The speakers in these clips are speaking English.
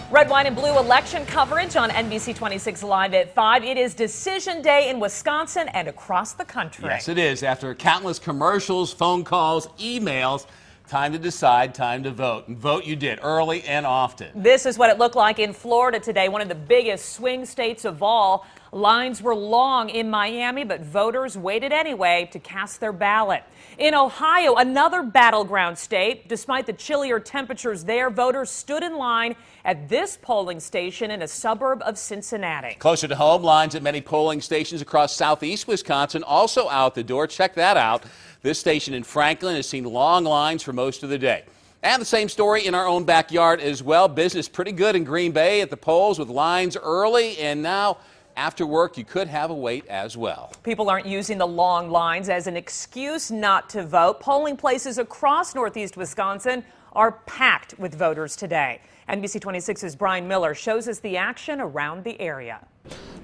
Red, white, and blue election coverage on NBC 26 Live at 5. It is decision day in Wisconsin and across the country. Yes, it is. After countless commercials, phone calls, emails, time to decide, time to vote. And vote you did, early and often. This is what it looked like in Florida today, one of the biggest swing states of all. Lines were long in Miami, but voters waited anyway to cast their ballot. In Ohio, another battleground state, despite the chillier temperatures there, voters stood in line at this polling station in a suburb of Cincinnati. Closer to home, lines at many polling stations across southeast Wisconsin also out the door. Check that out. This station in Franklin has seen long lines for most of the day. And the same story in our own backyard as well. Business pretty good in Green Bay at the polls with lines early, and now after work, you could have a wait as well. People aren't using the long lines as an excuse not to vote. Polling places across northeast Wisconsin are packed with voters today. NBC 26's Brian Miller shows us the action around the area.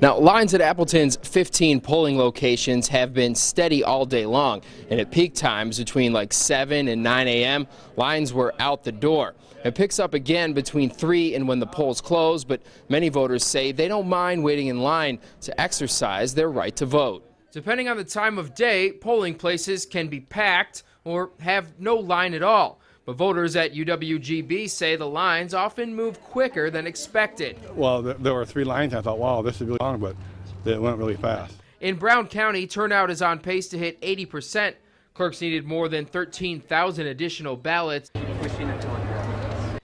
Now, lines at Appleton's 15 polling locations have been steady all day long, and at peak times between like 7 and 9 a.m., lines were out the door. It picks up again between 3 and when the polls close, but many voters say they don't mind waiting in line to exercise their right to vote. Depending on the time of day, polling places can be packed or have no line at all. But voters at UWGB say the lines often move quicker than expected. Well, there were 3 lines. I thought, wow, this is really long, but it went really fast. In Brown County, turnout is on pace to hit 80%. Clerks needed more than 13,000 additional ballots.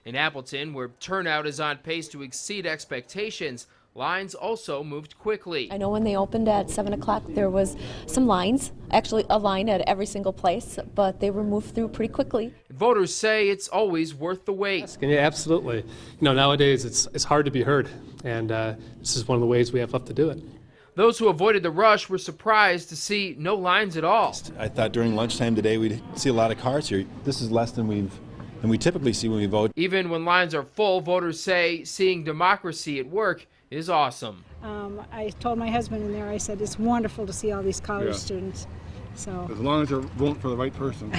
In Appleton, where turnout is on pace to exceed expectations, lines also moved quickly. I know when they opened at 7 o'clock, there was some lines, actually a line at every single place, but they were moved through pretty quickly. Voters say it's always worth the wait. Yeah, absolutely. You know, nowadays it's hard to be heard, and this is one of the ways we have left to do it. Those who avoided the rush were surprised to see no lines at all. I thought during lunchtime today we'd see a lot of cars here. This is less than we typically see when we vote. Even when lines are full, voters say seeing democracy at work is awesome. I told my husband in there, I said, it's wonderful to see all these college students. So as long as they're voting for the right person.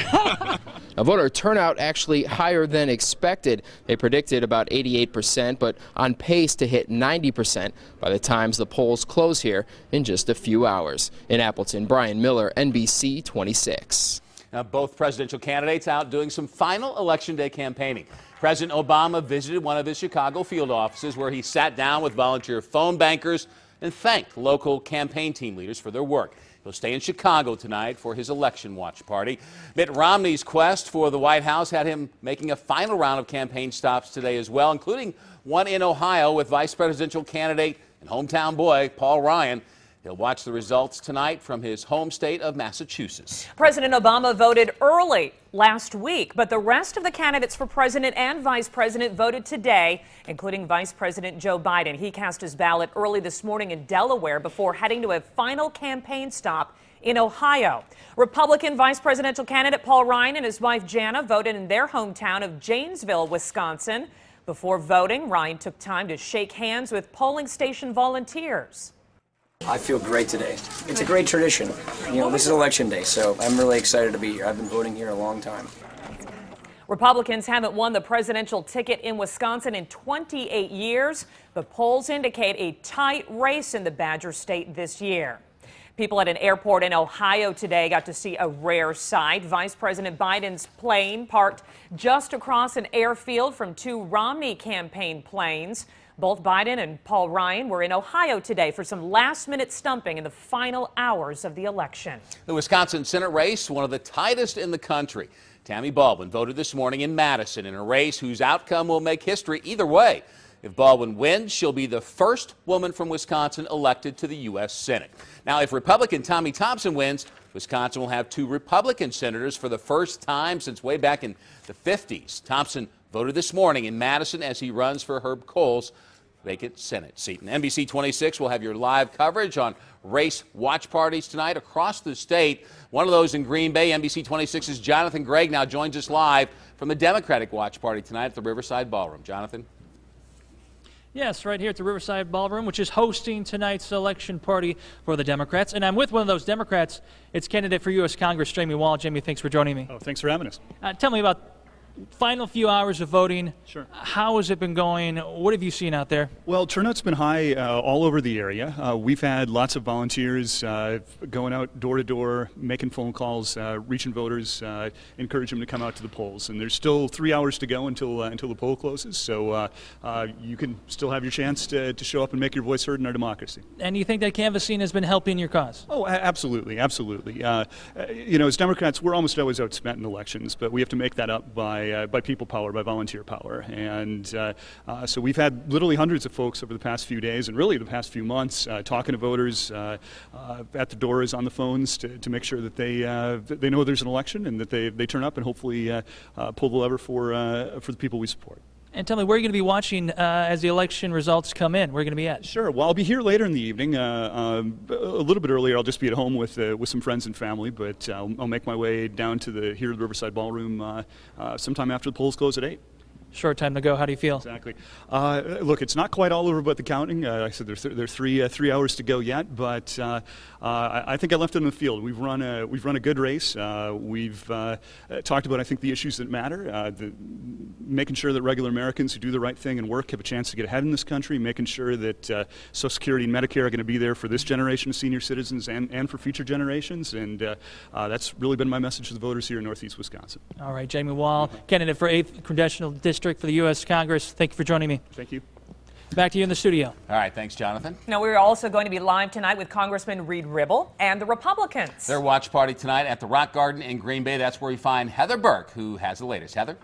A voter turnout actually higher than expected. They predicted about 88%, but on pace to hit 90% by the time the polls close here in just a few hours. In Appleton, Brian Miller, NBC 26. Now, both presidential candidates out doing some final Election Day campaigning. President Obama visited one of his Chicago field offices where he sat down with volunteer phone bankers and thanked local campaign team leaders for their work. He'll stay in Chicago tonight for his election watch party. Mitt Romney's quest for the White House had him making a final round of campaign stops today as well, including one in Ohio with vice presidential candidate and hometown boy Paul Ryan. He'll watch the results tonight from his home state of Massachusetts. President Obama voted early last week, but the rest of the candidates for president and vice president voted today, including Vice President Joe Biden. He cast his ballot early this morning in Delaware before heading to a final campaign stop in Ohio. Republican vice presidential candidate Paul Ryan and his wife Jana voted in their hometown of Janesville, Wisconsin. Before voting, Ryan took time to shake hands with polling station volunteers. I feel great today. It's a great tradition. You know, this is Election Day, so I'm really excited to be here. I've been voting here a long time. Republicans haven't won the presidential ticket in Wisconsin in 28 years, but polls indicate a tight race in the Badger State this year. People at an airport in Ohio today got to see a rare sight. Vice President Biden's plane parked just across an airfield from 2 Romney campaign planes. Both Biden and Paul Ryan were in Ohio today for some last-minute stumping in the final hours of the election. The Wisconsin Senate race, one of the tightest in the country. Tammy Baldwin voted this morning in Madison in a race whose outcome will make history either way. If Baldwin wins, she'll be the first woman from Wisconsin elected to the U.S. Senate. Now, if Republican Tommy Thompson wins, Wisconsin will have 2 Republican senators for the first time since way back in the 50s. Thompson voted this morning in Madison as he runs for Herb Kohl's vacant Senate seat. And NBC 26 will have your live coverage on race watch parties tonight across the state. One of those in Green Bay. NBC 26's Jonathan Gregg now joins us live from the Democratic watch party tonight at the Riverside Ballroom. Jonathan? Yes, right here at the Riverside Ballroom, which is hosting tonight's election party for the Democrats. And I'm with one of those Democrats. It's candidate for U.S. Congress, Jamie Wall. Jamie, thanks for joining me. Oh, thanks for having us. Tell me about final few hours of voting. Sure. How has it been going? What have you seen out there? Well, turnout's been high all over the area. We've had lots of volunteers going out door to door, making phone calls, reaching voters, encourage them to come out to the polls. And there's still 3 hours to go until the poll closes, so you can still have your chance to show up and make your voice heard in our democracy. And you think that canvassing has been helping your cause? Oh, absolutely, absolutely. You know, as Democrats, we're almost always outspent in elections, but we have to make that up by people power, by volunteer power. And so we've had literally hundreds of folks over the past few days and really the past few months talking to voters at the doors, on the phones to make sure that they know there's an election and that they turn up and hopefully pull the lever for the people we support. And tell me, where are you going to be watching as the election results come in? Where are you going to be at? Sure. Well, I'll be here later in the evening. A little bit earlier, I'll just be at home with some friends and family, but I'll make my way down to the Riverside Ballroom sometime after the polls close at 8. Short time to go. How do you feel? Exactly. Look, it's not quite all over but the counting. I said there's three hours to go yet, but I think I left it in the field. We've run a good race. We've talked about, I think, the issues that matter. Making sure that regular Americans who do the right thing and work have a chance to get ahead in this country. Making sure that Social Security and Medicare are going to be there for this generation of senior citizens and for future generations. And that's really been my message to the voters here in Northeast Wisconsin. All right, Jamie Wall, candidate for 8th Congressional District for the U.S. Congress. Thank you for joining me. Thank you. Back to you in the studio. All right, thanks, Jonathan. Now, we're also going to be live tonight with Congressman Reed Ribble and the Republicans. Their watch party tonight at the Rock Garden in Green Bay. That's where we find Heather Burke, who has the latest. Heather?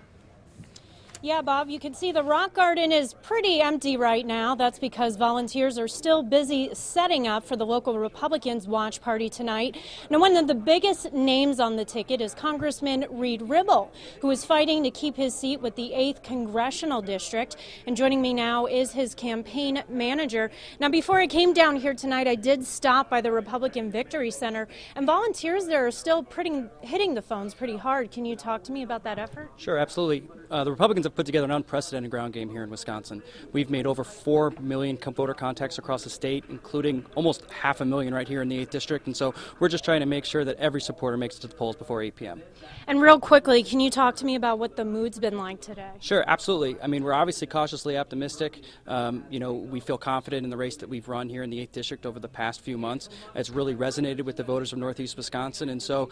Yeah, Bob, you can see the Rock Garden is pretty empty right now. That's because volunteers are still busy setting up for the local Republicans' watch party tonight. Now, one of the biggest names on the ticket is Congressman Reed Ribble, who is fighting to keep his seat with the 8th Congressional District. And joining me now is his campaign manager. Now, before I came down here tonight, I did stop by the Republican Victory Center, and volunteers there are still hitting the phones pretty hard. Can you talk to me about that effort? Sure, absolutely. The Republicans have put together an unprecedented ground game here in Wisconsin. We've made over 4 million voter contacts across the state, including almost 500,000 right here in the 8th District. And so we're just trying to make sure that every supporter makes it to the polls before 8 p.m. And real quickly, can you talk to me about what the mood's been like today? Sure, absolutely. I mean, we're obviously cautiously optimistic. You know, we feel confident in the race that we've run here in the 8th District over the past few months. It's really resonated with the voters of Northeast Wisconsin. And so,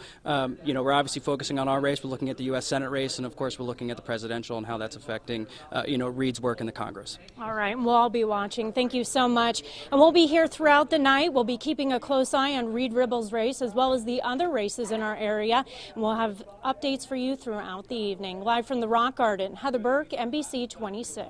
you know, we're obviously focusing on our race. We're looking at the U.S. Senate race, and of course, we're looking at the presidential and how that's affecting, you know, Reed's work in the Congress. All right, we'll all be watching. Thank you so much. And we'll be here throughout the night. We'll be keeping a close eye on Reed Ribble's race as well as the other races in our area. And we'll have updates for you throughout the evening. Live from the Rock Garden, Heather Burke, NBC 26.